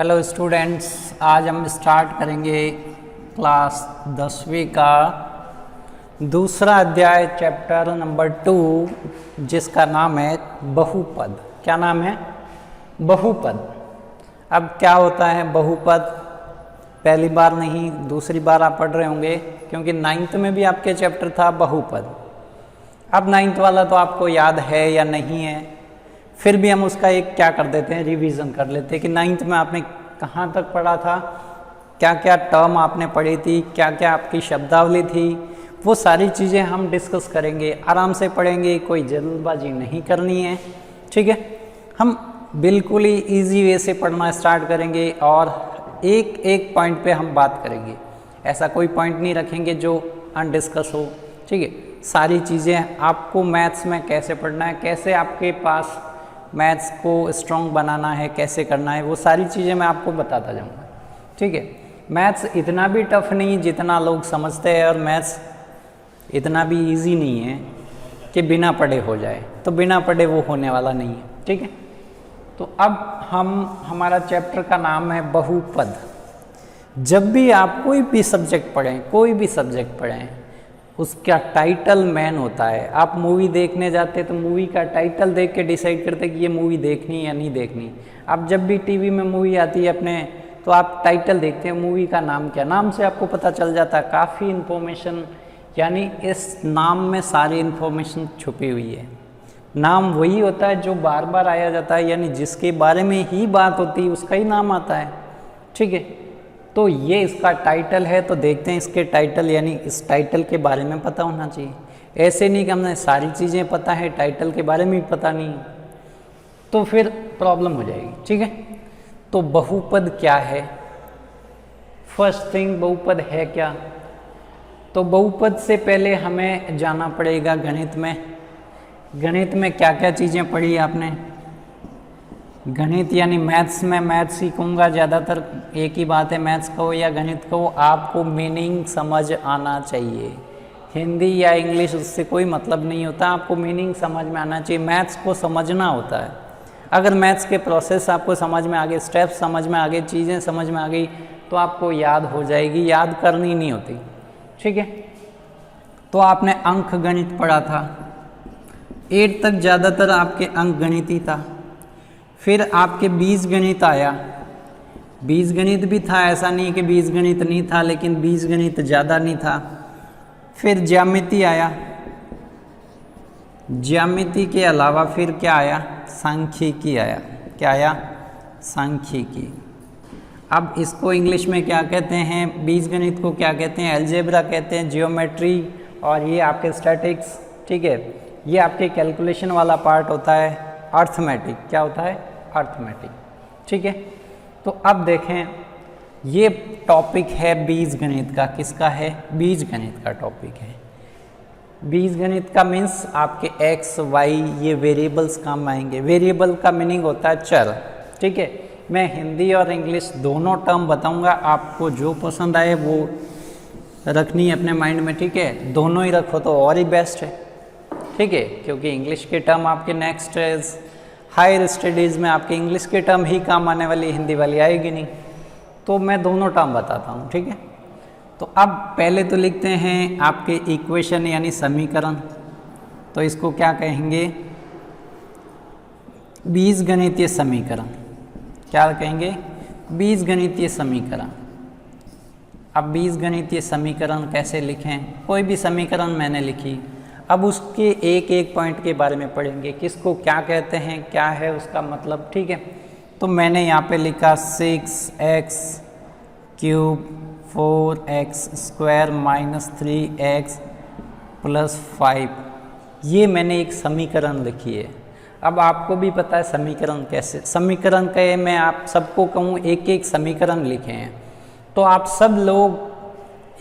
Hello students, आज हम start करेंगे क्लास 10वीं का दूसरा अध्याय चैप्टर नंबर 2 जिसका नाम है बहुपद। क्या नाम है? बहुपद। अब क्या होता है बहुपद? पहली बार नहीं, दूसरी बार आप पढ़ रहे होंगे क्योंकि 9th में भी आपके चैप्टर था बहुपद। अब 9th वाला तो आपको याद है या नहीं है, फिर भी हम उसका एक क्या कर देते हैं, रिवीजन कर लेते हैं कि 9th में आपने कहाँ तक पढ़ा था, क्या क्या टर्म आपने पढ़ी थी, क्या क्या आपकी शब्दावली थी, वो सारी चीज़ें हम डिस्कस करेंगे। आराम से पढ़ेंगे, कोई जल्दबाजी नहीं करनी है, ठीक है। हम बिल्कुल ही ईजी वे से पढ़ना स्टार्ट करेंगे और एक एक पॉइंट पे हम बात करेंगे। ऐसा कोई पॉइंट नहीं रखेंगे जो अनडिस्कस हो, ठीक है। सारी चीज़ें आपको मैथ्स में कैसे पढ़ना है, कैसे आपके पास मैथ्स को स्ट्रॉन्ग बनाना है, कैसे करना है, वो सारी चीज़ें मैं आपको बताता जाऊँगा, ठीक है। मैथ्स इतना भी टफ नहीं जितना लोग समझते हैं, और मैथ्स इतना भी इजी नहीं है कि बिना पढ़े हो जाए, तो बिना पढ़े वो होने वाला नहीं है, ठीक है। तो अब हमारा चैप्टर का नाम है बहुपद। जब भी आप कोई भी सब्जेक्ट पढ़ें, कोई भी सब्जेक्ट पढ़ें, उसका टाइटल मेन होता है। आप मूवी देखने जाते तो मूवी का टाइटल देख के डिसाइड करते कि ये मूवी देखनी या नहीं देखनी। आप जब भी टीवी में मूवी आती है अपने, तो आप टाइटल देखते हैं, मूवी का नाम क्या, नाम से आपको पता चल जाता है काफ़ी इन्फॉर्मेशन, यानी इस नाम में सारी इन्फॉर्मेशन छुपी हुई है। नाम वही होता है जो बार बार आया जाता है, यानी जिसके बारे में ही बात होती है उसका ही नाम आता है, ठीक है। तो ये इसका टाइटल है, तो देखते हैं इसके टाइटल, यानी इस टाइटल के बारे में पता होना चाहिए। ऐसे नहीं कि हमने सारी चीज़ें पता है, टाइटल के बारे में भी पता नहीं, तो फिर प्रॉब्लम हो जाएगी, ठीक है। तो बहुपद क्या है? फर्स्ट थिंग, बहुपद है क्या? तो बहुपद से पहले हमें जाना पड़ेगा गणित में। गणित में क्या क्या चीज़ें पढ़ी आपने? गणित यानी मैथ्स में, मैथ्स सीखूंगा ज़्यादातर एक ही बात है, मैथ्स को या गणित को आपको मीनिंग समझ आना चाहिए। हिंदी या इंग्लिश उससे कोई मतलब नहीं होता, आपको मीनिंग समझ में आना चाहिए। मैथ्स को समझना होता है। अगर मैथ्स के प्रोसेस आपको समझ में आ गए, स्टेप्स समझ में आ गए, चीज़ें समझ में आ गई, तो आपको याद हो जाएगी, याद करनी नहीं होती, ठीक है। तो आपने अंक गणित पढ़ा था, 8 तक ज़्यादातर आपके अंक गणित ही था। फिर आपके बीजगणित आया, बीजगणित भी था, ऐसा नहीं कि बीजगणित नहीं था, लेकिन बीजगणित ज़्यादा नहीं था। फिर ज्यामिति आया, ज्यामिति के अलावा फिर क्या आया? सांख्यिकी आया। क्या आया? सांख्यिकी। अब इसको इंग्लिश में क्या कहते हैं? बीजगणित को क्या कहते हैं? अलजेब्रा कहते हैं, जियोमेट्री, और ये आपके स्टैटिक्स, ठीक है। ये आपके कैलकुलेशन वाला पार्ट होता है, अर्थमेटिक। क्या होता है? अर्थमेटिक, ठीक है। तो अब देखें, ये टॉपिक है बीजगणित का। किसका है? बीजगणित का टॉपिक है। बीजगणित का मीन्स आपके एक्स वाई ये वेरिएबल्स काम आएंगे। वेरिएबल का मीनिंग होता है चर, ठीक है। मैं हिंदी और इंग्लिश दोनों टर्म बताऊंगा, आपको जो पसंद आए वो रखनी है अपने माइंड में, ठीक है। दोनों ही रखो तो और ही बेस्ट है, ठीक है, क्योंकि इंग्लिश के टर्म आपके नेक्स्ट हायर स्टडीज़ में आपके इंग्लिश के टर्म ही काम आने वाली, हिंदी वाली आएगी नहीं। तो मैं दोनों टर्म बताता हूँ, ठीक है। तो अब पहले तो लिखते हैं आपके इक्वेशन यानी समीकरण। तो इसको क्या कहेंगे? बीजगणितीय समीकरण। क्या कहेंगे? बीजगणितीय समीकरण। अब बीजगणितीय समीकरण कैसे लिखें? कोई भी समीकरण मैंने लिखी, अब उसके एक एक पॉइंट के बारे में पढ़ेंगे, किसको क्या कहते हैं, क्या है उसका मतलब, ठीक है। तो मैंने यहाँ पे लिखा 6x cube 4x square minus 3x plus 5, ये मैंने एक समीकरण लिखी है। अब आपको भी पता है समीकरण कैसे, समीकरण के मैं आप सबको कहूँ एक एक समीकरण लिखे हैं, तो आप सब लोग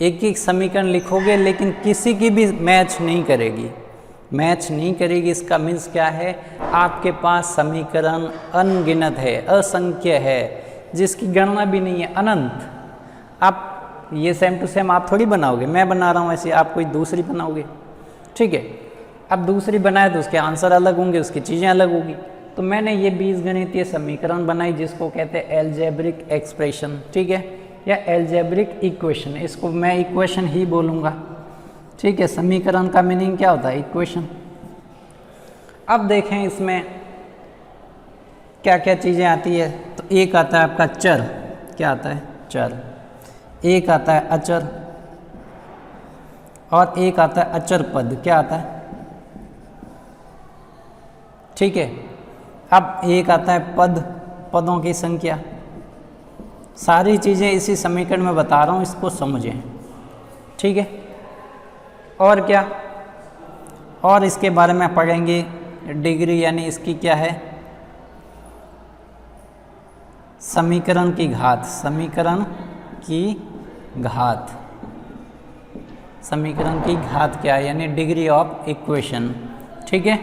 एक एक समीकरण लिखोगे, लेकिन किसी की भी मैच नहीं करेगी, मैच नहीं करेगी। इसका मीन्स क्या है? आपके पास समीकरण अनगिनत है, असंख्य है, जिसकी गणना भी नहीं है, अनंत। आप ये सेम टू सेम आप थोड़ी बनाओगे, मैं बना रहा हूँ ऐसे, आप कोई दूसरी बनाओगे, ठीक है। अब दूसरी बनाए तो उसके आंसर अलग होंगे, उसकी चीज़ें अलग होगी, तो मैंने ये बीजगणितीय समीकरण बनाई जिसको कहते हैं एल्जेब्रिक एक्सप्रेशन, ठीक है, या एल्जेब्रिक इक्वेशन, इसको मैं इक्वेशन ही बोलूँगा, ठीक है। समीकरण का मीनिंग क्या होता है? इक्वेशन। अब देखें इसमें क्या क्या चीज़ें आती है। तो एक आता है आपका चर, क्या आता है? चर। एक आता है अचर, और एक आता है अचर पद, क्या आता है? ठीक है। अब एक आता है पद, पदों की संख्या। सारी चीज़ें इसी समीकरण में बता रहा हूँ, इसको समझें, ठीक है। और क्या? और इसके बारे में पढ़ेंगे डिग्री, यानी इसकी क्या है? समीकरण की घात, समीकरण की घात, समीकरण की घात क्या है? यानी डिग्री ऑफ इक्वेशन, ठीक है।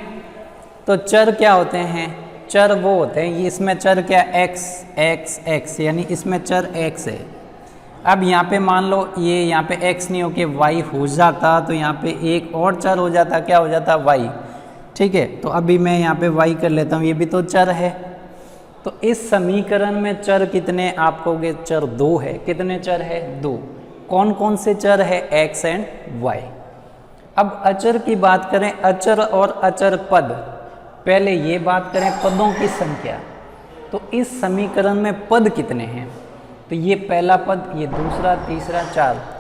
तो चर क्या होते हैं? चर वो होते हैं, इसमें चर क्या? x x x, यानी इसमें चर x है। अब यहाँ पे मान लो ये यहाँ पे x नहीं होके y हो जाता, तो यहाँ पे एक और चर हो जाता, क्या हो जाता? y, ठीक है। तो अभी मैं यहाँ पे y कर लेता हूँ, ये भी तो चर है। तो इस समीकरण में चर कितने? आप कहोगे चर 2 है। कितने चर है? 2। कौन कौन से चर है? x and y। अब अचर की बात करें, अचर और अचर पद। पहले ये बात करें पदों की संख्या, तो इस समीकरण में पद कितने हैं? तो ये पहला पद, ये दूसरा, तीसरा,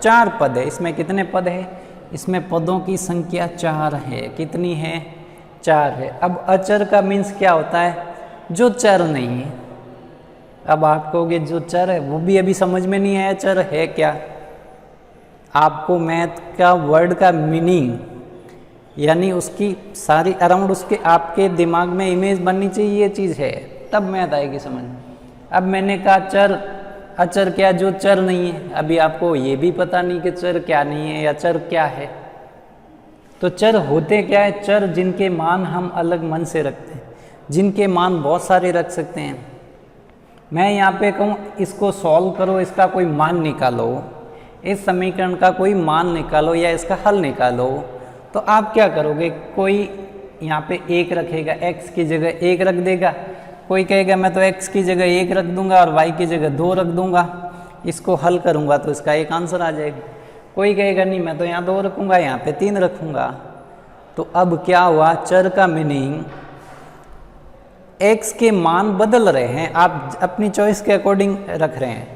4 पद है। इसमें कितने पद है? इसमें पदों की संख्या 4 है। कितनी है? 4 है। अब अचर का मीन्स क्या होता है? जो चर नहीं है। अब आप कहोगे जो चर है, वो भी अभी समझ में नहीं आया चर है क्या। आपको मैथ का वर्ड का मीनिंग, यानी उसकी सारी अराउंड उसके आपके दिमाग में इमेज बननी चाहिए, ये चीज़ है, तब मैथ आएगी समझ में। अब मैंने कहा चर, अचर क्या? जो चर नहीं है। अभी आपको ये भी पता नहीं कि चर क्या नहीं है या चर क्या है। तो चर होते क्या है? चर जिनके मान हम अलग मन से रखते हैं, जिनके मान बहुत सारे रख सकते हैं। मैं यहाँ पे कहूँ इसको सॉल्व करो, इसका कोई मान निकालो, इस समीकरण का कोई मान निकालो या इसका हल निकालो, तो आप क्या करोगे? कोई यहाँ पे 1 रखेगा, x की जगह 1 रख देगा। कोई कहेगा मैं तो x की जगह 1 रख दूंगा और y की जगह 2 रख दूंगा, इसको हल करूंगा तो इसका एक आंसर आ जाएगा। कोई कहेगा नहीं मैं तो यहाँ 2 रखूंगा, यहाँ पे 3 रखूंगा। तो अब क्या हुआ? चर का मीनिंग x के मान बदल रहे हैं, आप अपनी चॉइस के अकॉर्डिंग रख रहे हैं।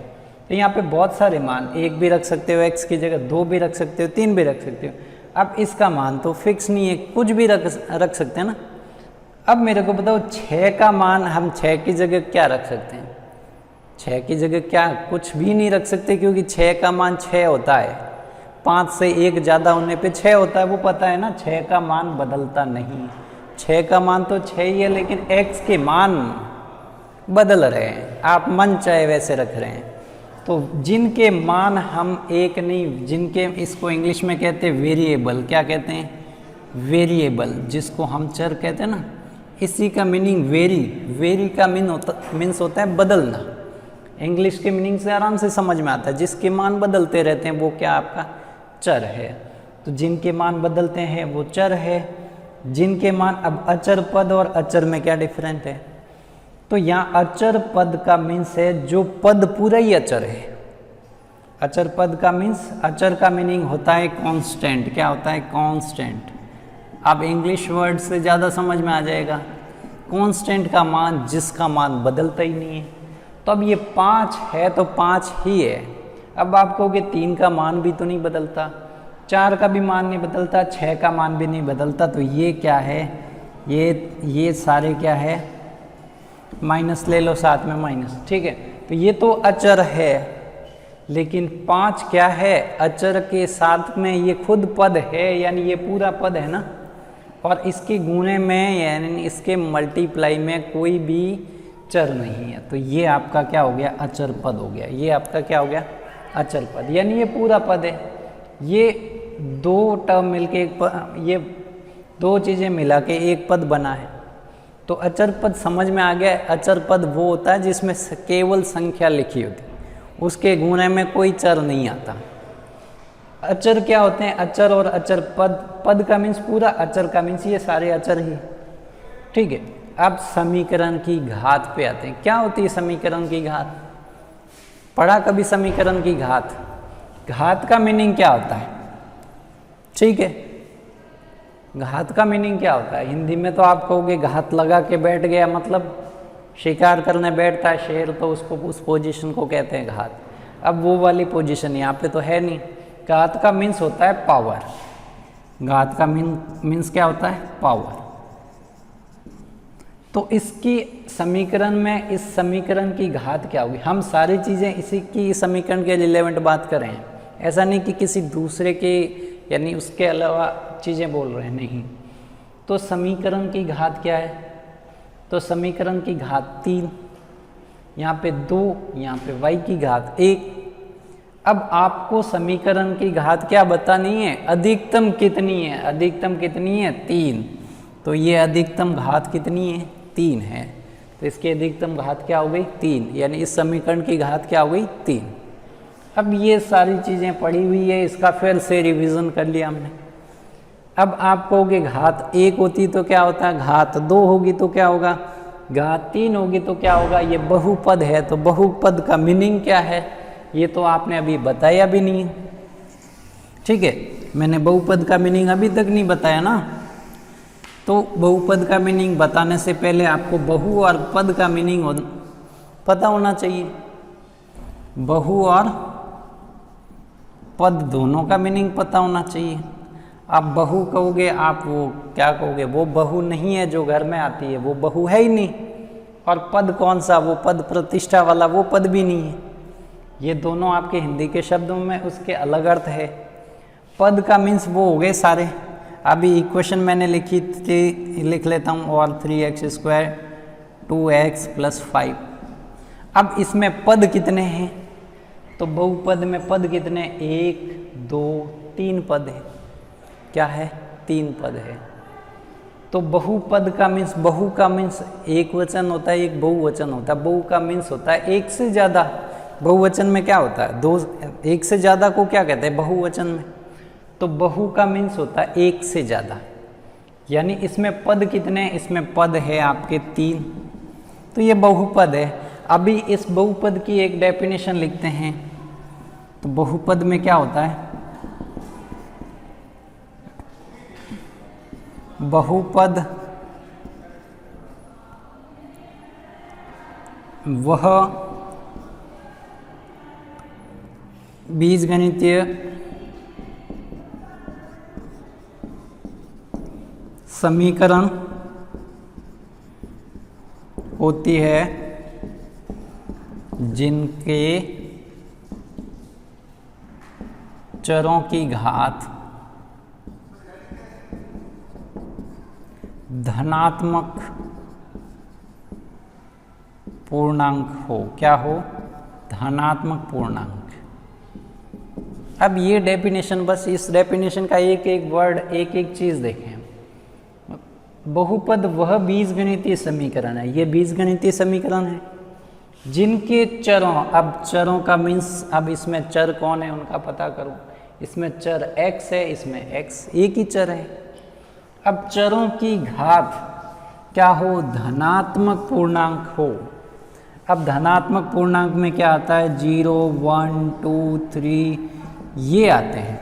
तो यहाँ पे बहुत सारे मान, 1 भी रख सकते हो x की जगह, 2 भी रख सकते हो, 3 भी रख सकते हो। अब इसका मान तो फिक्स नहीं है, कुछ भी रख सकते हैं ना। अब मेरे को बताओ 6 का मान हम 6 की जगह क्या रख सकते हैं? 6 की जगह क्या? कुछ भी नहीं रख सकते, क्योंकि 6 का मान 6 होता है। 5 से 1 ज़्यादा होने पे 6 होता है, वो पता है ना। 6 का मान बदलता नहीं, 6 का मान तो 6 ही है, लेकिन x के मान बदल रहे हैं, आप मन चाहे वैसे रख रहे हैं। तो जिनके मान हम एक नहीं, जिनके, इसको इंग्लिश में कहते हैं वेरिएबल, क्या कहते हैं? वेरिएबल, जिसको हम चर कहते हैं ना, इसी का मीनिंग वेरी का मीन्स होता है बदलना। इंग्लिश के मीनिंग से आराम से समझ में आता है, जिसके मान बदलते रहते हैं वो क्या? आपका चर है। तो जिनके मान बदलते हैं वो चर है। जिनके मान, अब अचर पद और अचर में क्या डिफरेंट है? तो यहाँ अचर पद का मीन्स है जो पद पूरा ही अचर है। अचर पद का मीन्स, अचर का मीनिंग होता है कांस्टेंट। क्या होता है? कांस्टेंट। अब इंग्लिश वर्ड से ज़्यादा समझ में आ जाएगा। कांस्टेंट का मान जिसका मान बदलता ही नहीं है। तो अब ये 5 है तो 5 ही है। अब आप कहोगे 3 का मान भी तो नहीं बदलता, 4 का भी मान नहीं बदलता, 6 का मान भी नहीं बदलता, तो ये क्या है? ये सारे क्या है? माइनस ले लो, साथ में माइनस, ठीक है। तो ये तो अचर है, लेकिन 5 क्या है? अचर के साथ में ये खुद पद है, यानी ये पूरा पद है ना। और इसके गुणे में यानी इसके मल्टीप्लाई में कोई भी चर नहीं है, तो ये आपका क्या हो गया? अचर पद हो गया। ये आपका क्या हो गया? अचर पद, यानी ये पूरा पद है। ये 2 टर्म मिलके एक पद, ये 2 चीज़ें मिला के एक पद बना है। तो अचर पद समझ में आ गया। अचर पद वो होता है जिसमें केवल संख्या लिखी होती, उसके गुणे में कोई चर नहीं आता। अचर क्या होते हैं? अचर और अचर पद, पद का मीन्स पूरा, अचर का मीन्स ये सारे अचर ही, ठीक है। अब समीकरण की घात पे आते हैं। क्या होती है समीकरण की घात? पढ़ा कभी समीकरण की घात? घात का मीनिंग क्या होता है? ठीक है, घात का मीनिंग क्या होता है? हिंदी में तो आप कहोगे घात लगा के बैठ गया, मतलब शिकार करने बैठता है शेर, तो उसको उस पोजीशन को कहते हैं घात। अब वो वाली पोजीशन यहाँ पे तो है नहीं। घात का मीन्स होता है पावर। घात का मीन्स क्या होता है? पावर। तो इसकी समीकरण में इस समीकरण की घात क्या होगी? हम सारी चीज़ें इसी की समीकरण के रिलेवेंट बात कर रहे हैं, ऐसा नहीं कि किसी दूसरे के यानी उसके अलावा चीज़ें बोल रहे हैं, नहीं। तो समीकरण की घात क्या है? तो समीकरण की घात 3, यहाँ पे 2, यहाँ पे y की घात 1। अब आपको समीकरण की घात क्या बतानी है? अधिकतम कितनी है? अधिकतम कितनी है? 3। तो ये अधिकतम घात कितनी है? 3 है। तो इसकी अधिकतम घात क्या हो गई? 3। यानी इस समीकरण की घात क्या हो गई? 3। अब ये सारी चीज़ें पढ़ी हुई है, इसका फिर से रिवीजन कर लिया हमने। अब आप कहोगे घात 1 होती तो क्या होता है? घात 2 होगी तो क्या होगा? घात 3 होगी तो क्या होगा? ये बहुपद है, तो बहुपद का मीनिंग क्या है? ये तो आपने अभी बताया भी नहीं। ठीक है, मैंने बहुपद का मीनिंग अभी तक नहीं बताया ना। तो बहुपद का मीनिंग बताने से पहले आपको बहु और पद का मीनिंग पता होना चाहिए। बहु और पद दोनों का मीनिंग पता होना चाहिए। आप बहु कहोगे, आप वो क्या कहोगे? वो बहु नहीं है जो घर में आती है, वो बहु है ही नहीं। और पद कौन सा? वो पद प्रतिष्ठा वाला, वो पद भी नहीं है। ये दोनों आपके हिंदी के शब्दों में उसके अलग अर्थ है। पद का मीन्स वो हो गए सारे। अभी इक्वेशन मैंने लिखी थी, लिख लेता हूँ, और 3x² 2x + 5। अब इसमें पद कितने हैं? तो बहुपद में पद कितने? 1 2 3 पद है। क्या है? 3 पद है। तो बहुपद का मीन्स, बहु का मीन्स एक वचन होता है, एक बहुवचन होता है। बहु का मीन्स होता है एक से ज़्यादा। बहुवचन में क्या होता है? 2, एक से ज़्यादा को क्या कहते हैं? बहुवचन में। तो बहु का मीन्स होता है एक से ज़्यादा। यानी इसमें पद कितने? इसमें पद है आपके 3। तो ये बहुपद है। अभी इस बहुपद की एक डेफिनेशन लिखते हैं। तो बहुपद में क्या होता है? बहुपद वह बीजगणितीय समीकरण होती है जिनके चरों की घात धनात्मक पूर्णांक हो। क्या हो? धनात्मक पूर्णांक। अब ये डेफिनेशन, बस इस डेफिनेशन का एक एक वर्ड, एक एक चीज़ देखें। बहुपद वह बीजगणितीय समीकरण है, ये बीजगणितीय समीकरण है जिनके चरों, अब चरों का मीन्स, अब इसमें चर कौन है उनका पता करो। इसमें चर x है, इसमें x एक ही चर है। अब चरों की घात क्या हो? धनात्मक पूर्णांक हो। अब धनात्मक पूर्णांक में क्या आता है? 0 1 2 3 ये आते हैं।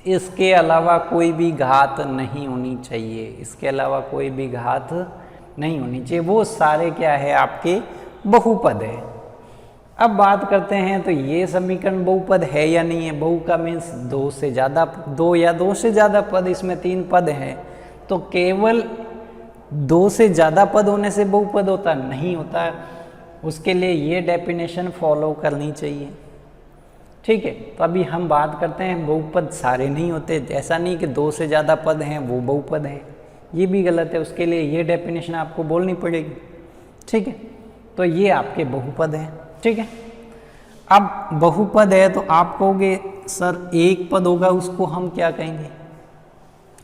इसके अलावा कोई भी घात नहीं होनी चाहिए। इसके अलावा कोई भी घात नहीं होनी चाहिए। वो सारे क्या है? आपके बहुपद है। अब बात करते हैं, तो ये समीकरण बहुपद है या नहीं है? बहु का मीन्स 2 से ज़्यादा, 2 या 2 से ज़्यादा पद। इसमें 3 पद हैं, तो केवल 2 से ज़्यादा पद होने से बहुपद होता नहीं होता। उसके लिए ये डेफिनेशन फॉलो करनी चाहिए। ठीक है, तो अभी हम बात करते हैं बहुपद सारे नहीं होते। ऐसा नहीं कि 2 से ज़्यादा पद हैं वो बहुपद है, ये भी गलत है। उसके लिए ये डेफिनेशन आपको बोलनी पड़ेगी। ठीक है, तो ये आपके बहुपद है। ठीक है, अब बहुपद है तो आप कहोगे सर एक पद होगा, उसको हम क्या कहेंगे?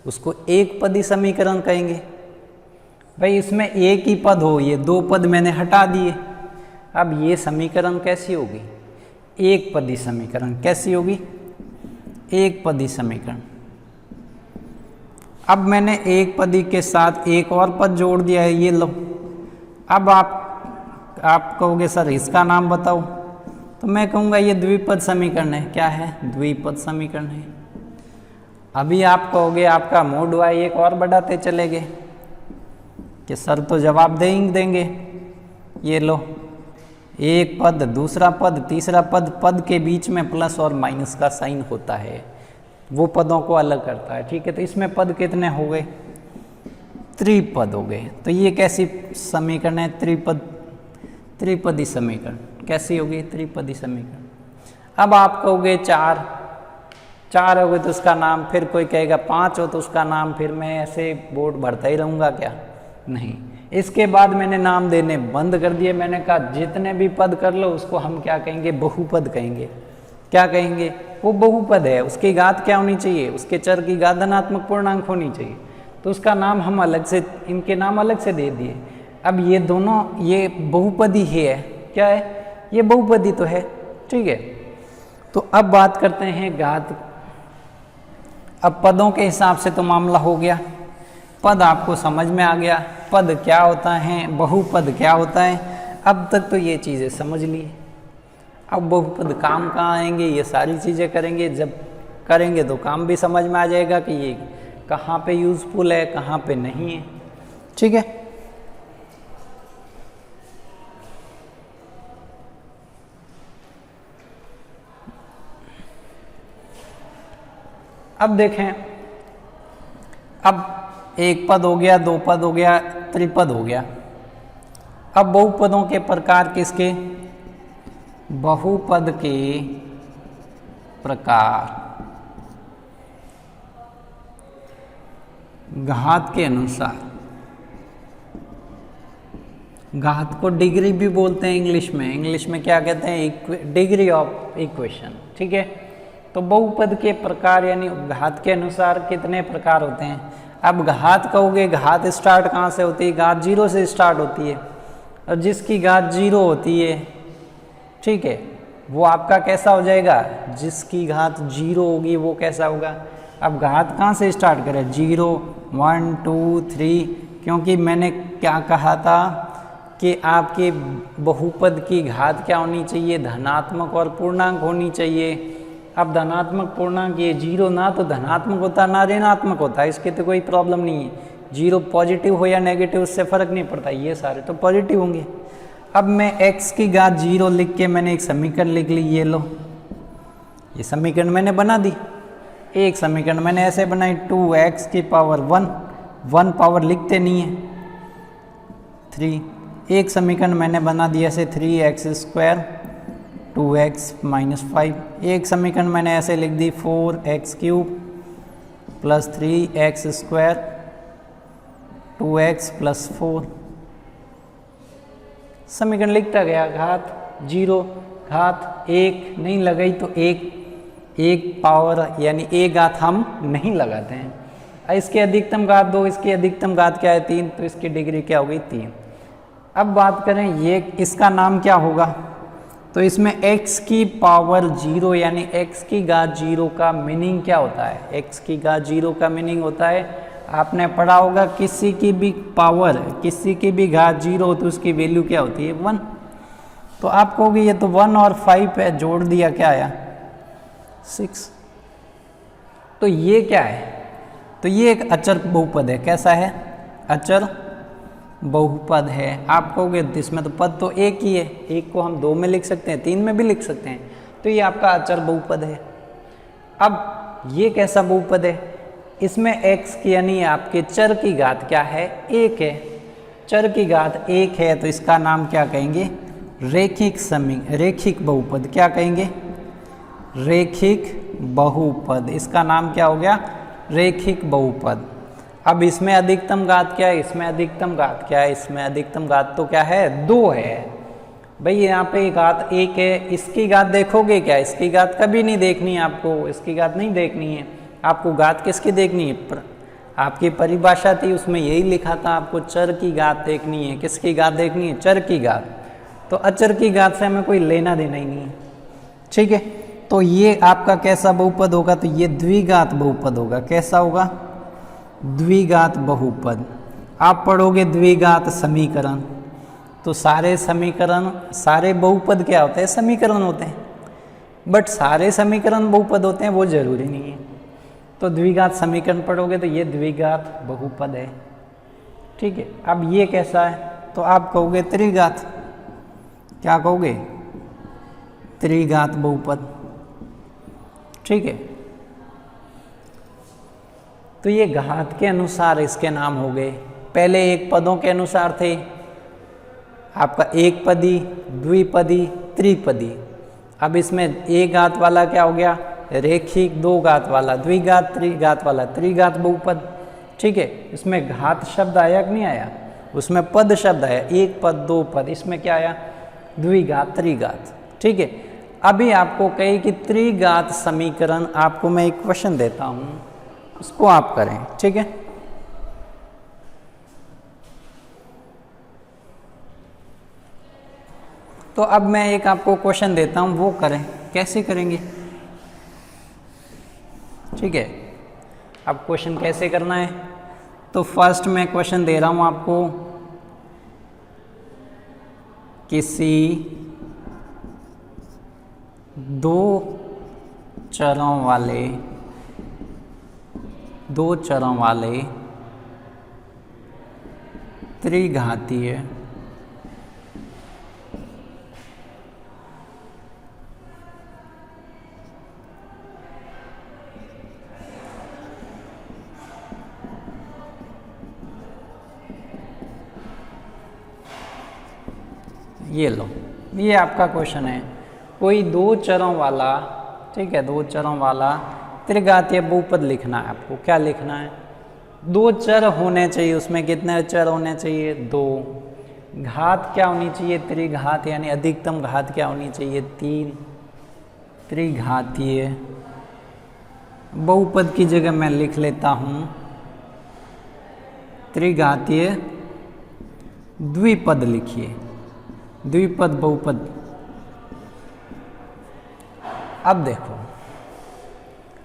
उसको एक पदी समीकरण कहेंगे। भाई इसमें एक ही पद हो, ये 2 पद मैंने हटा दिए। अब ये समीकरण कैसी होगी? एक पदी समीकरण। कैसी होगी? एक पदी समीकरण। अब मैंने एक पदी के साथ एक और पद जोड़ दिया है, ये लो। अब आप कहोगे सर इसका नाम बताओ, तो मैं कहूँगा ये द्विपद समीकरण है। क्या है? द्विपद समीकरण है। अभी आप कहोगे आपका मूड हुआ, एक और बढ़ाते चले गए कि सर तो जवाब देंगे। ये लो, एक पद, दूसरा पद, तीसरा पद, पद के बीच में प्लस और माइनस का साइन होता है, वो पदों को अलग करता है। ठीक है, तो इसमें पद कितने हो गए? त्रिपद हो गए। तो ये कैसी समीकरण है? त्रिपदी समीकरण। कैसी होगी? त्रिपदी समीकरण। अब आप कहोगे चार हो गए तो उसका नाम, फिर कोई कहेगा 5 हो तो उसका नाम, फिर मैं ऐसे बोर्ड भरता ही रहूँगा क्या? नहीं। इसके बाद मैंने नाम देने बंद कर दिए। मैंने कहा जितने भी पद कर लो उसको हम क्या कहेंगे? बहुपद कहेंगे। क्या कहेंगे? वो बहुपद है, उसकी घात क्या होनी चाहिए? उसके चर की घात धनात्मक पूर्णांक होनी चाहिए। तो उसका नाम हम अलग से, इनके नाम अलग से दे दिए। अब ये दोनों, ये बहुपदी है। क्या है? ये बहुपदी तो है। ठीक है, तो अब बात करते हैं घात। अब पदों के हिसाब से तो मामला हो गया, पद आपको समझ में आ गया, पद क्या होता है, बहुपद क्या होता है। अब तक तो ये चीज़ें समझ ली। अब बहुपद काम कहाँ आएंगे, ये सारी चीज़ें करेंगे। जब करेंगे तो काम भी समझ में आ जाएगा कि ये कहाँ पे यूज़फुल है, कहाँ पे नहीं है। ठीक है, अब देखें, अब एक पद हो गया, दो पद हो गया, त्रिपद हो गया। अब बहुपदों के प्रकार किसके? बहुपद के प्रकार घात के अनुसार। घात को डिग्री भी बोलते हैं इंग्लिश में क्या कहते हैं? Degree of equation. ठीक है, तो बहुपद के प्रकार यानी घात के अनुसार कितने प्रकार होते हैं। अब घात कहोगे, घात स्टार्ट कहाँ से होती है? घात 0 से स्टार्ट होती है, और जिसकी घात 0 होती है, ठीक है, वो आपका कैसा हो जाएगा? जिसकी घात 0 होगी वो कैसा होगा? अब घात कहाँ से स्टार्ट करें? 0, 1, 2, 3, क्योंकि मैंने क्या कहा था कि आपके बहुपद की घात क्या होनी चाहिए? धनात्मक और पूर्णांक होनी चाहिए। अब धनात्मक पूर्णांक, ये 0 ना तो धनात्मक होता ना ऋणात्मक होता, इसके तो कोई प्रॉब्लम नहीं है। 0 पॉजिटिव हो या नेगेटिव उससे फ़र्क नहीं पड़ता, ये सारे तो पॉजिटिव होंगे। अब मैं x की घात 0 लिख के मैंने एक समीकरण लिख ली। ये लो, ये समीकरण मैंने बना दी। एक समीकरण मैंने ऐसे बनाई, 2x की पावर 1 पावर लिखते नहीं है, 3। एक समीकरण मैंने बना दिया ऐसे 3x², 2x - 5। एक समीकरण मैंने ऐसे लिख दी 4x³ + 3x², 2x + 4। समीकरण लिखता गया। घात 0, घात 1 नहीं लगाई तो एक पावर यानी एक घात हम नहीं लगाते हैं। इसकी अधिकतम घात 2, इसकी अधिकतम घात क्या है? 3, तो इसकी डिग्री क्या हो गई? 3। अब बात करें ये, इसका नाम क्या होगा? तो इसमें x की पावर 0 यानी x की घात 0 का मीनिंग क्या होता है? x की घात 0 का मीनिंग होता है, आपने पढ़ा होगा, किसी की भी पावर, किसी की भी घात 0 हो तो उसकी वैल्यू क्या होती है? 1। तो आप कहोगे ये तो 1 और 5 है, जोड़ दिया क्या आया? 6। तो ये क्या है? तो ये एक अचर बहुपद है। कैसा है? अचर बहुपद है। आप कहोगे इसमें तो पद तो एक ही है, एक को हम 2 में लिख सकते हैं, 3 में भी लिख सकते हैं, तो ये आपका अचर बहुपद है। अब ये कैसा बहुपद है? इसमें x की यानी आपके चर की घात क्या है? 1 है। चर की घात 1 है तो इसका नाम क्या कहेंगे? रेखिक बहुपद। क्या कहेंगे? रेखिक बहुपद। इसका नाम क्या हो गया? रेखिक बहुपद। अब इसमें अधिकतम घात क्या है? इसमें अधिकतम घात क्या है? इसमें अधिकतम घात तो क्या है? 2 है। भाई यहाँ पे घात 1 है, इसकी घात देखोगे क्या? इसकी घात कभी नहीं देखनी है आपको, इसकी घात नहीं देखनी है आपको। घात किसकी देखनी है? आपकी परिभाषा थी उसमें यही लिखा था, आपको चर की घात देखनी है। किसकी घात देखनी है? चर की घात। तो अचर की घात से हमें कोई लेना देना ही नहीं है। ठीक है, तो ये आपका कैसा बहुपद होगा? तो ये द्विघात बहुपद होगा। कैसा होगा? द्विघात बहुपद। आप पढ़ोगे द्विघात समीकरण, तो सारे समीकरण, सारे बहुपद क्या होते हैं? समीकरण होते हैं। बट सारे समीकरण बहुपद होते हैं वो जरूरी नहीं है। तो द्विघात समीकरण पढ़ोगे तो ये द्विघात बहुपद है। ठीक है, अब ये कैसा है? तो आप कहोगे त्रिघात। क्या कहोगे? त्रिघात बहुपद। ठीक है, तो ये घात के अनुसार इसके नाम हो गए। पहले एक पदों के अनुसार थे, आपका एक पदी, द्विपदी, त्रिपदी। अब इसमें एक घात वाला क्या हो गया? रेखिक। दो घात वाला द्विघात, त्रिघात वाला त्रिघात बहुपद। ठीक है, इसमें घात शब्द आया कि नहीं आया? उसमें पद शब्द आया, एक पद, दो पद। इसमें क्या आया? द्विघात, त्रिघात। ठीक है, अभी आपको कहे कि त्रिघात समीकरण, आपको मैं एक क्वेश्चन देता हूं, उसको आप करें। ठीक है, तो अब मैं एक आपको क्वेश्चन देता हूं, वो करें। कैसे करेंगे? ठीक है, अब क्वेश्चन कैसे करना है? तो फर्स्ट मैं क्वेश्चन दे रहा हूं आपको, किसी दो चरों वाले त्रिघातीय ये लो, ये आपका क्वेश्चन है। कोई दो चरों वाला, ठीक है, दो चरों वाला त्रिघातीय बहुपद लिखना है आपको। क्या लिखना है? दो चर होने चाहिए, उसमें कितने चर होने चाहिए? दो। घात क्या होनी चाहिए? त्रिघात, यानी अधिकतम घात क्या होनी चाहिए? 3। त्रिघातीय बहुपद की जगह मैं लिख लेता हूं त्रिघातीय द्विपद। लिखिए द्विपद बहुपद। अब देखो,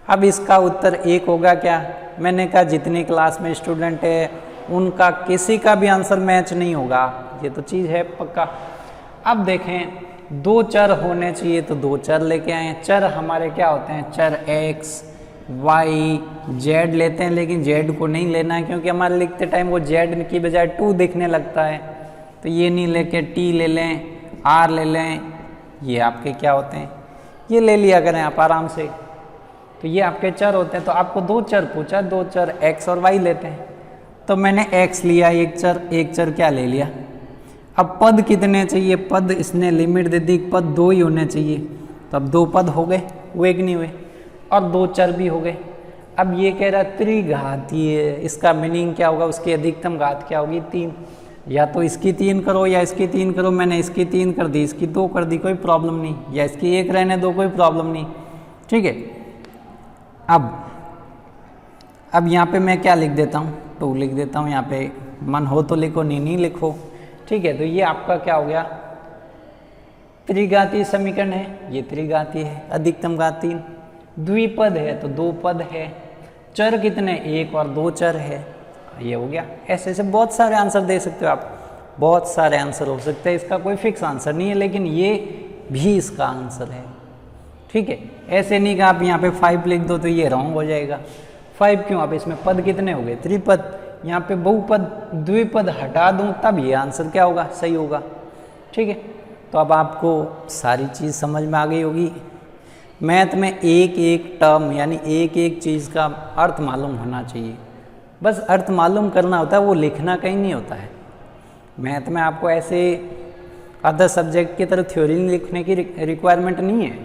अब इसका उत्तर एक होगा क्या? मैंने कहा जितनी क्लास में स्टूडेंट है उनका किसी का भी आंसर मैच नहीं होगा, ये तो चीज़ है पक्का। अब देखें, दो चर होने चाहिए तो दो चर लेके आए। चर हमारे क्या होते हैं? चर x, y, z लेते हैं, लेकिन z को नहीं लेना है क्योंकि हमारे लिखते टाइम वो z की बजाय 2 दिखने लगता है। तो ये नहीं लेके t ले लें, r ले लें, ये आपके क्या होते हैं? ये ले लिया करें आप आराम से। तो ये आपके चर होते हैं। तो आपको दो चर पूछा, दो चर x और y लेते हैं, तो मैंने x लिया एक चर क्या ले लिया। अब पद कितने चाहिए? पद इसने लिमिट दे दी, पद 2 ही होने चाहिए। तो अब 2 पद हो गए, हुए कि नहीं हुए? और 2 चर भी हो गए। अब ये कह रहा त्रिघातीय, इसका मीनिंग क्या होगा? उसकी अधिकतम घात क्या होगी? 3। या तो इसकी 3 करो या इसकी 3 करो। मैंने इसकी 3 कर दी, इसकी 2 कर दी, कोई प्रॉब्लम नहीं। या इसकी 1 रहने दो, कोई प्रॉब्लम नहीं। ठीक है, अब यहाँ पे मैं क्या लिख देता हूँ? 2 लिख देता हूँ। यहाँ पे मन हो तो लिखो, नहीं लिखो। ठीक है, तो ये आपका क्या हो गया? त्रिघातीय समीकरण है। ये त्रिघातीय है, अधिकतम घात 3। द्विपद है तो 2 पद है। चर कितने? 1 और 2 चर है। ये हो गया। ऐसे ऐसे बहुत सारे आंसर दे सकते हो आप, बहुत सारे आंसर हो सकते हैं। इसका कोई फिक्स आंसर नहीं है, लेकिन ये भी इसका आंसर है। ठीक है, ऐसे नहीं कि आप यहाँ पे 5 लिख दो तो ये रॉन्ग हो जाएगा। 5 क्यों? अब इसमें पद कितने हो गए? त्रिपद। यहाँ पे बहुपद, द्विपद हटा दूँ तब ये आंसर क्या होगा? सही होगा। ठीक है, तो अब आपको सारी चीज़ समझ में आ गई होगी। मैथ में एक एक टर्म यानी एक एक चीज़ का अर्थ मालूम होना चाहिए। बस अर्थ मालूम करना होता है, वो लिखना कहीं नहीं होता है। मैथ में आपको ऐसे अदर सब्जेक्ट की तरह थ्योरी लिखने की रिक्वायरमेंट नहीं है।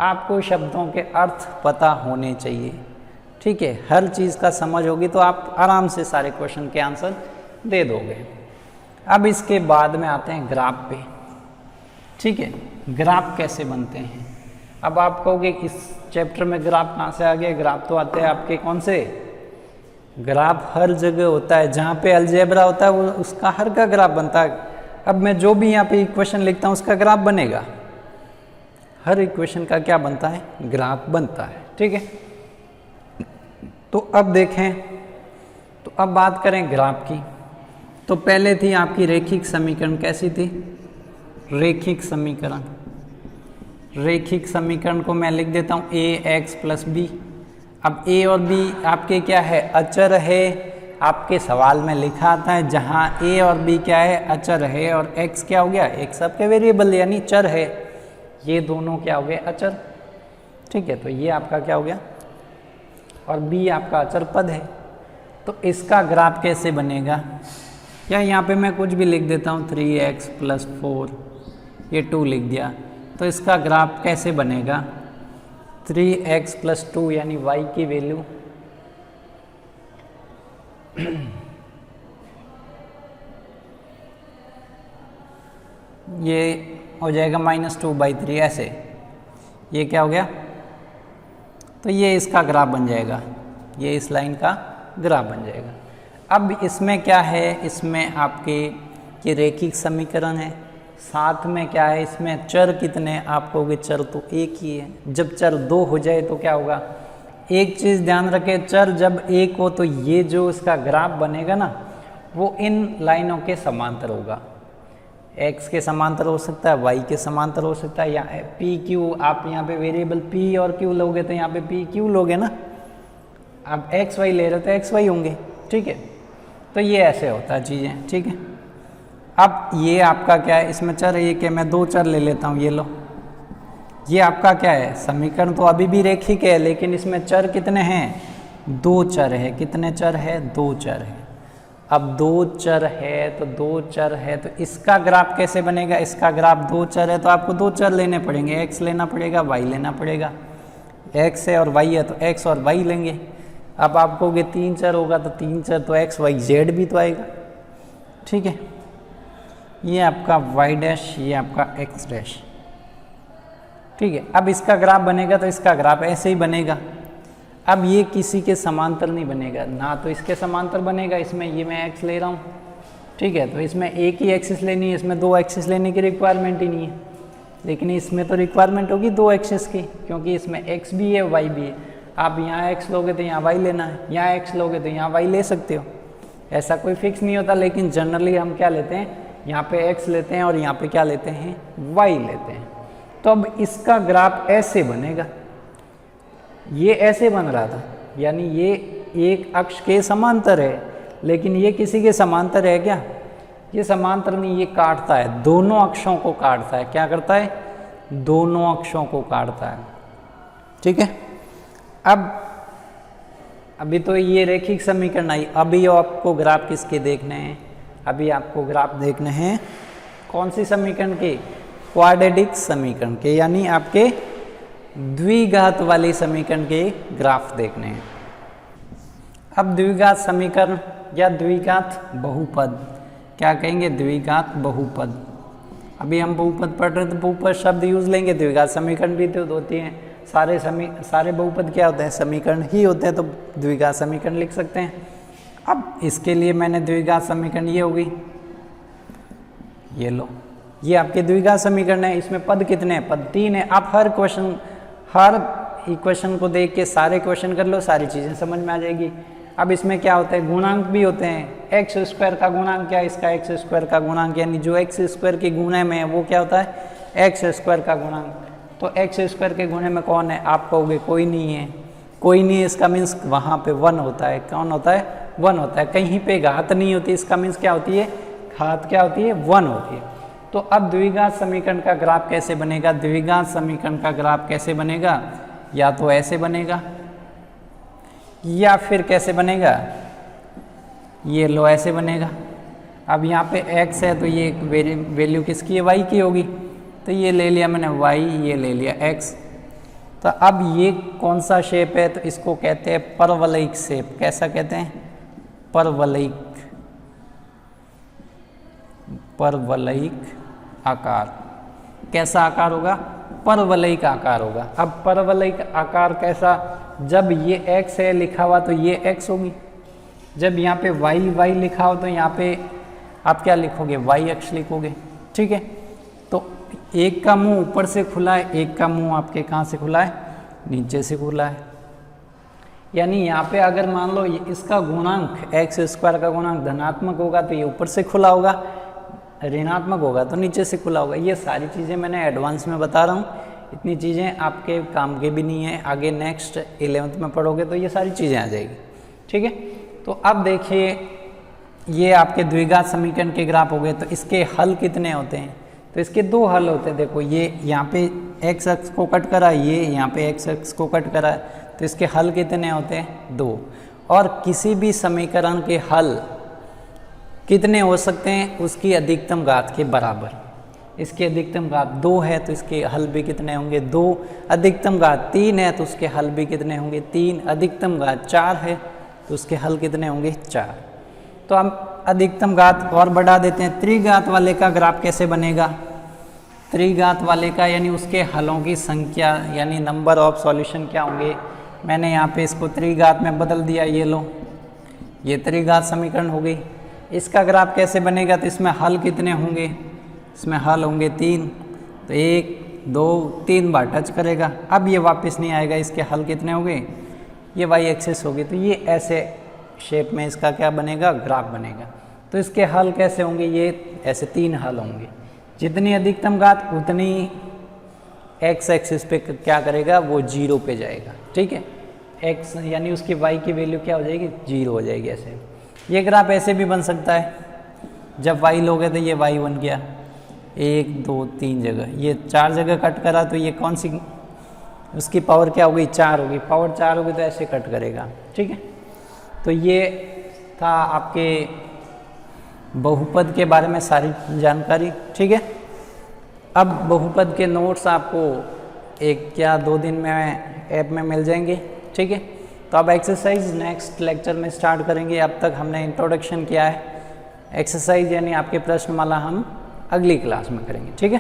आपको शब्दों के अर्थ पता होने चाहिए। ठीक है, हर चीज़ का समझ होगी तो आप आराम से सारे क्वेश्चन के आंसर दे दोगे। अब इसके बाद में आते हैं ग्राफ पे। ठीक है, ग्राफ कैसे बनते हैं? अब आप कहोगे इस चैप्टर में ग्राफ कहाँ से आ गया? ग्राफ तो आते हैं आपके कौन से? ग्राफ हर जगह होता है, जहाँ पे अलजेब्रा होता है वो उसका हर का ग्राफ बनता है। अब मैं जो भी यहाँ पे इक्वेशन लिखता हूँ उसका ग्राफ बनेगा। हर इक्वेशन का क्या बनता है? ग्राफ बनता है। ठीक है, तो अब देखें तो अब बात करें ग्राफ की। तो पहले थी आपकी रेखिक समीकरण, कैसी थी? रेखिक समीकरण। रेखिक समीकरण को मैं लिख देता हूँ ए एक्स प्लस बी। अब ए और बी आपके क्या है? अचर है। आपके सवाल में लिखा आता है जहाँ ए और बी क्या है? अचर है, और एक्स क्या हो गया? एक्स आपके वेरिएबल यानी चर है। ये दोनों क्या हो गए? अचर। ठीक है, तो ये आपका क्या हो गया? और बी आपका अचर पद है। तो इसका ग्राफ कैसे बनेगा? या यहाँ पे मैं कुछ भी लिख देता हूँ 3x प्लस 4, ये 2 लिख दिया। तो इसका ग्राफ कैसे बनेगा? 3x प्लस 2 यानी y की वैल्यू ये हो जाएगा -2/3 ऐसे। ये क्या हो गया? तो ये इसका ग्राफ बन जाएगा, ये इस लाइन का ग्राफ बन जाएगा। अब इसमें क्या है? इसमें आपके ये रेखिक समीकरण है, साथ में क्या है? इसमें चर कितने? आप कहोगे चर तो एक ही है। जब चर 2 हो जाए तो क्या होगा? एक चीज़ ध्यान रखें, चर जब एक हो तो ये जो इसका ग्राफ बनेगा ना, वो इन लाइनों के समांतर होगा। x के समांतर हो सकता है, y के समांतर हो सकता है, या p q। आप यहाँ पे वेरिएबल p और q लोगे तो यहाँ पे p q लोगे ना। अब x y ले रहे तो x y होंगे। ठीक है, तो ये ऐसे होता है चीज़ें। ठीक है, अब ये आपका क्या है? इसमें चर है, ये क्या? मैं 2 चर ले लेता हूँ, ये लो। ये आपका क्या है? समीकरण तो अभी भी रेखिक है, लेकिन इसमें चर कितने हैं? 2 चर है। कितने चर है? 2 चर है। अब 2 चर है तो 2 चर है, तो इसका ग्राफ कैसे बनेगा? इसका ग्राफ 2 चर है तो आपको 2 चर लेने पड़ेंगे, x लेना पड़ेगा, y लेना पड़ेगा। x है और y है तो x और y लेंगे। अब आप कहोगे 3 चर होगा तो 3 चर तो x y z भी तो आएगा। ठीक है, ये आपका y डैश, ये आपका x डैश। ठीक है, अब इसका ग्राफ बनेगा तो इसका ग्राफ ऐसे ही बनेगा। अब ये किसी के समांतर नहीं बनेगा ना, तो इसके समांतर बनेगा। इसमें ये मैं x ले रहा हूँ। ठीक है, तो इसमें एक ही एक्सिस लेनी है, इसमें 2 एक्सिस लेने की रिक्वायरमेंट ही नहीं है। लेकिन इसमें तो रिक्वायरमेंट होगी 2 एक्सिस की, क्योंकि इसमें x भी है y भी है। आप यहाँ x लोगे तो यहाँ y लेना है, यहाँ x लोगे तो यहाँ y ले सकते हो। ऐसा कोई फिक्स नहीं होता, लेकिन जनरली हम क्या लेते हैं? यहाँ पे x लेते हैं और यहाँ पे क्या लेते हैं? y लेते हैं। तो अब इसका ग्राफ ऐसे बनेगा। ये ऐसे बन रहा था, यानी ये एक अक्ष के समांतर है, लेकिन ये किसी के समांतर है क्या? ये समांतर नहीं, ये काटता है, दोनों अक्षों को काटता है। क्या करता है? दोनों अक्षों को काटता है। ठीक है, अब अभी तो ये रेखिक समीकरण आई। अभी आपको ग्राफ किसके देखने हैं? अभी आपको ग्राफ देखने हैं कौन सी समीकरण के? क्वाड्रेटिक समीकरण के, यानी आपके द्विघात वाली समीकरण के ग्राफ देखने हैं। अब द्विघात समीकरण या द्विघात बहुपद, क्या कहेंगे? द्विघात बहुपद। अभी हम बहुपद पढ़ रहे थे, बहुपद शब्द यूज लेंगे। द्विघात समीकरण भी तो होती हैं, सारे बहुपद क्या होते हैं? समीकरण ही होते हैं, तो द्विघात समीकरण लिख सकते हैं। अब इसके लिए मैंने द्विघात समीकरण, ये होगी, ये लो, ये आपके द्विघात समीकरण है। इसमें पद कितने हैं? पद 3 है। आप हर इक्वेशन को देख के सारे क्वेश्चन कर लो, सारी चीज़ें समझ में आ जाएगी। अब इसमें क्या होता है? गुणांक भी होते हैं। एक्स स्क्वायर का गुणांक क्या है? इसका एक्स स्क्वायर का गुणांक, यानी जो एक्स स्क्वायर के गुणे में है वो क्या होता है? एक्स स्क्वायर का गुणांक। तो एक्स स्क्वायर के गुणे में कौन है? आप कहोगे कोई नहीं है। कोई नहीं है, इसका मीन्स वहाँ पे 1 होता है। कौन होता है? 1 होता है। कहीं पे घात नहीं होती, इसका मीन्स क्या होती है? घात क्या होती है? 1 होती है। तो अब द्विघात समीकरण का ग्राफ कैसे बनेगा? द्विघात समीकरण का ग्राफ कैसे बनेगा? या तो ऐसे बनेगा, या फिर कैसे बनेगा? ये लो, ऐसे बनेगा। अब यहाँ पे x है तो ये वैल्यू किसकी है? y की होगी। तो ये ले लिया मैंने y, ये ले लिया x। तो अब ये कौन सा शेप है? तो इसको कहते हैं परवलयिक शेप। कैसा कहते हैं? परवलयिक, परवलयिक आकार। कैसा आकार होगा? परवलयिक आकार होगा। अब परवलयिक आकार कैसा? जब ये x है लिखा हुआ तो ये x होगी। जब यहाँ पे y लिखा हो तो यहाँ पे आप क्या लिखोगे? y अक्ष लिखोगे। ठीक है, तो एक का मुंह ऊपर से खुला है, एक का मुंह आपके कहाँ से खुला है? नीचे से खुला है। यानी यहाँ पे अगर मान लो इसका गुणांक एक्स स्क्वायर का गुणांक धनात्मक होगा तो ये ऊपर से खुला होगा, ऋणात्मक होगा तो नीचे से खुला होगा। ये सारी चीज़ें मैंने एडवांस में बता रहा हूँ, इतनी चीज़ें आपके काम के भी नहीं है, आगे नेक्स्ट 11th में पढ़ोगे तो ये सारी चीज़ें आ जाएगी। ठीक है, तो अब देखिए ये आपके द्विघात समीकरण के ग्राफ हो गए, तो इसके हल कितने होते हैं? तो इसके दो हल होते हैं। देखो ये यहाँ पे एक्स अक्ष को कट करा, ये यहाँ पे एक्स अक्ष को कट करा, तो इसके हल कितने होते हैं? 2। और किसी भी समीकरण के हल कितने हो सकते हैं? उसकी अधिकतम घात के बराबर। इसकी अधिकतम घात 2 है तो इसके हल भी कितने होंगे? 2। अधिकतम घात 3 है तो उसके हल भी कितने होंगे? 3। अधिकतम घात 4 है तो उसके हल कितने होंगे? 4। तो हम अधिकतम घात और बढ़ा देते हैं। त्रिघात वाले का ग्राफ कैसे बनेगा? त्रिघात वाले का यानी उसके हलों की संख्या यानी नंबर ऑफ सॉल्यूशन क्या होंगे? मैंने यहाँ पे इसको त्रिघात में बदल दिया, ये लो, ये त्रिघात समीकरण हो गई। इसका ग्राफ कैसे बनेगा? तो इसमें हल कितने होंगे? इसमें हल होंगे 3, तो 1 2 3 बार टच करेगा, अब ये वापस नहीं आएगा। इसके हल कितने होंगे? ये वाई एक्सिस होगी, तो ये ऐसे शेप में इसका क्या बनेगा? ग्राफ बनेगा। तो इसके हल कैसे होंगे? ये ऐसे 3 हल होंगे। जितनी अधिकतम घात उतनी एक्स एक्सिस पे क्या करेगा? वो 0 पे जाएगा। ठीक है, एक्स यानी उसकी वाई की वैल्यू क्या हो जाएगी? 0 हो जाएगी। ऐसे ये ग्राफ ऐसे भी बन सकता है, जब वाई लोगे तो ये वाई बन गया 1 2 3 जगह, ये 4 जगह कट करा तो ये कौन सी उसकी पावर क्या होगी? 4 होगी। पावर 4 होगी तो ऐसे कट करेगा। ठीक है, तो ये था आपके बहुपद के बारे में सारी जानकारी। ठीक है, अब बहुपद के नोट्स आपको 1 या 2 दिन में ऐप में मिल जाएंगे। ठीक है, तो अब एक्सरसाइज नेक्स्ट लेक्चर में स्टार्ट करेंगे। अब तक हमने इंट्रोडक्शन किया है, एक्सरसाइज यानी आपके प्रश्नमाला हम अगली क्लास में करेंगे। ठीक है।